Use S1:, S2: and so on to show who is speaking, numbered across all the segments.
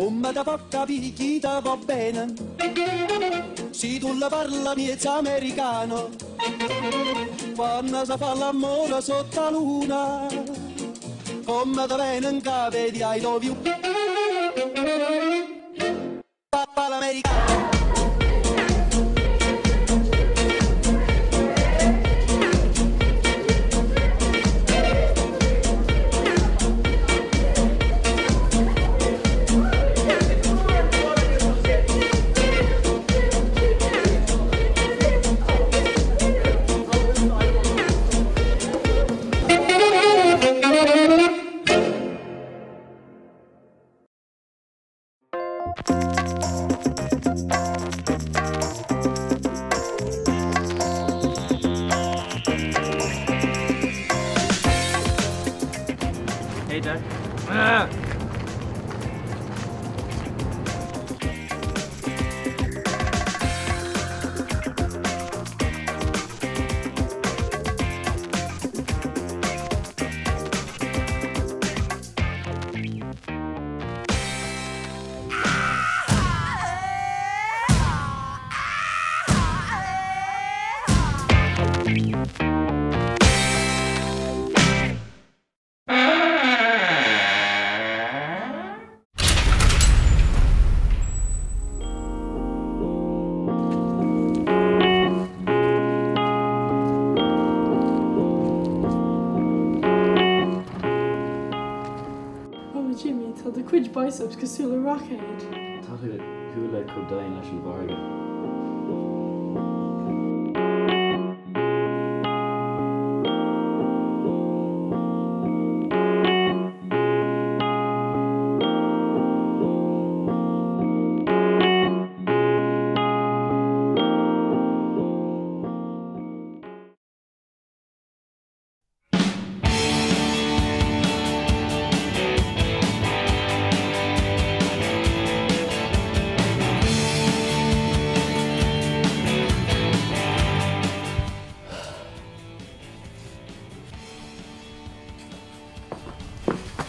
S1: Come da fa capire chi ti va bene, se tu la parla miezza americano, quando si fa l'amore sotto la luna, come da bene in capo di I love you. Papà l'americano.
S2: Hey, Doug. Ah!
S3: Jimmy, tá de cuid biceps go súla rockhead.
S2: Tá chuúla chu dain leis an bharga.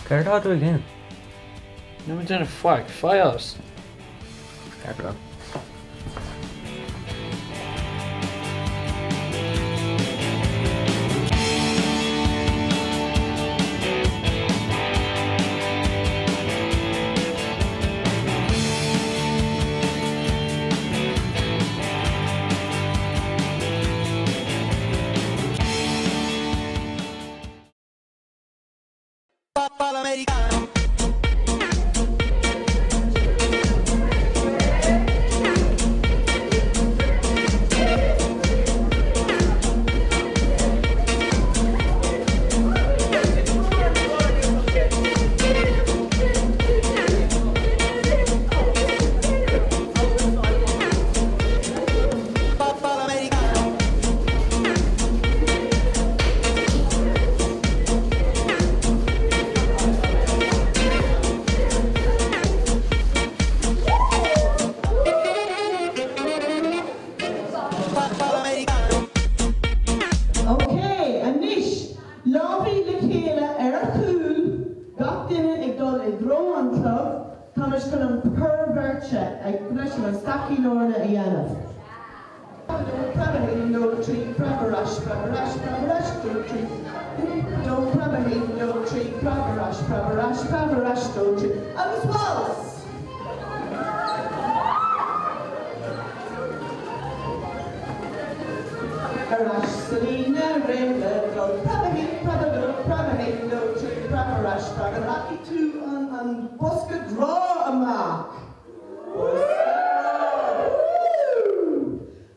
S2: Ceir tá tú again?
S4: No one's in a fuck. Files.
S2: Carry on.
S1: Papà l'americano.
S5: Okay, Anish, Lovey Lakela Erachul, got dinner Igdol Idro Club, Thomas Kunum Pervercha, a connection on Staki Lorna Iana. No tree, Pravarash, Pravarash, Pravarash, no tree. Don't Pravarash, no tree, Pravarash, Pravarash, Pravarash, no tree. I was waltz. Arash, Selena, Rainbow, Pravahid, no tree, Pravarash, Pravaraki, two, and Boska draw a mark.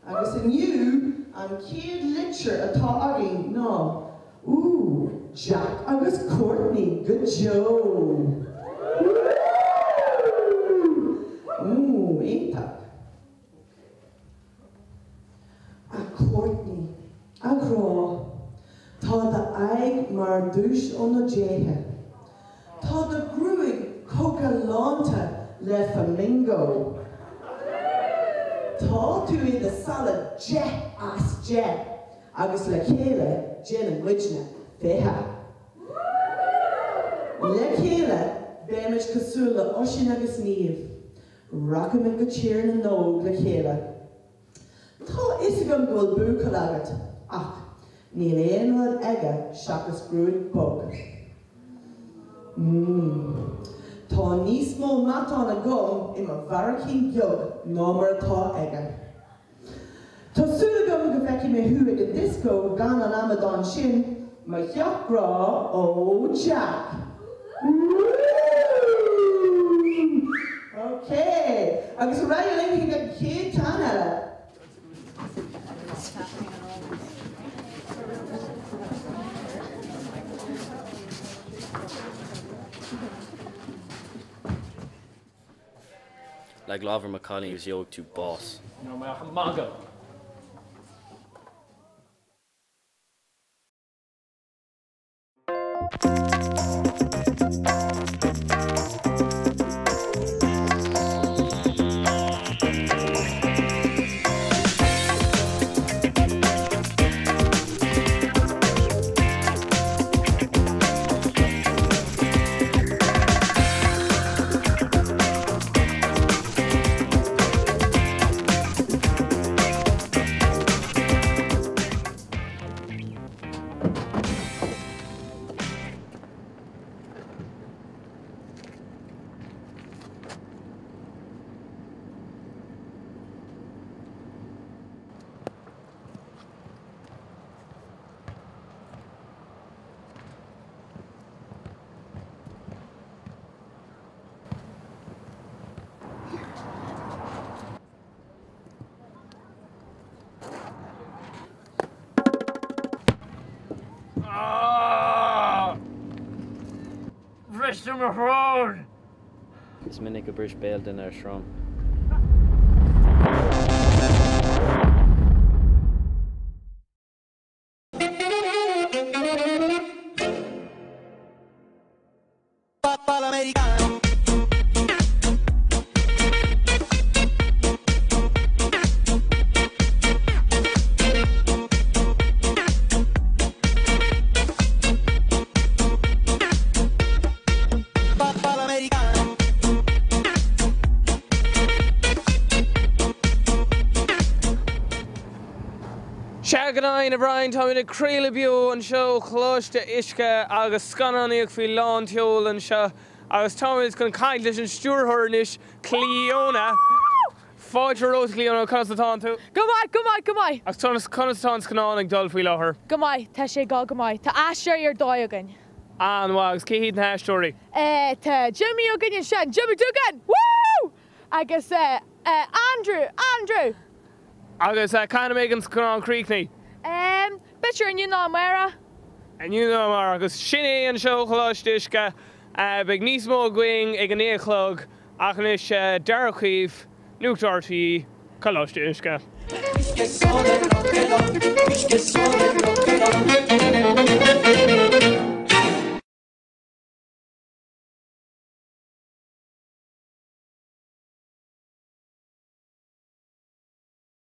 S5: I was in you, and Kid Litcher, a talking, no. Ooh, Jack, I was Courtney, good Joe. Ooh, ain't that? Courtney, a grá, tá da aig mar dúis óna déthe. Tá da grúig coca lánta le flamingo. Tá tú I da salad jet as jet, agus le chéile gin an witchna féha. Le chéile ben Image Casula, Oshin agus Neve. Rockham and Gachir and Nog, Lakela. Tá is a gun gold boo collagat. Ach, Neil Aenwad Ega, Shakas Gruen Bog. Tá nísmó matan a gum in a Varachin Gyug, Nomer Tá Ega. Tá Sulagum Gaveki me hu ag a disco gan an Amadon Shin, ma Yacht Bra O Jack. Okay, agus rhaid link ag cyd tan ala.
S2: Like Lover McConney was yoked to boss.
S4: No, my manga. Rest of my road!
S2: Is minnig a bris bailed in our shrum.
S1: Papà l'americano.
S6: Shaganain Brian Tommy the Creela Bio and show close to Ishka agus Scananic fi lawn tiol and show agus Tommy is going to kind of stir her nish Cleona. Fáid rose Cleona Constantan too.
S7: Go mai.
S6: Agus Constantan Scananic dul fi her.
S7: Go mai, ta sé go mai. Ta Asher your doigan.
S6: An wags Keith na story.
S7: Ta Jimmy O'Gin and Shan. Jimmy Dugan. Woo! Agus Andrew.
S6: Agus kind of making Scanan Creek ni.
S7: Bitcher and you know Mara.
S6: And you know Mara agus Shinny and show close to Ishka. Big Nismo Gwing ag an échlog achnish Darachif Nuktarti close to Ishka.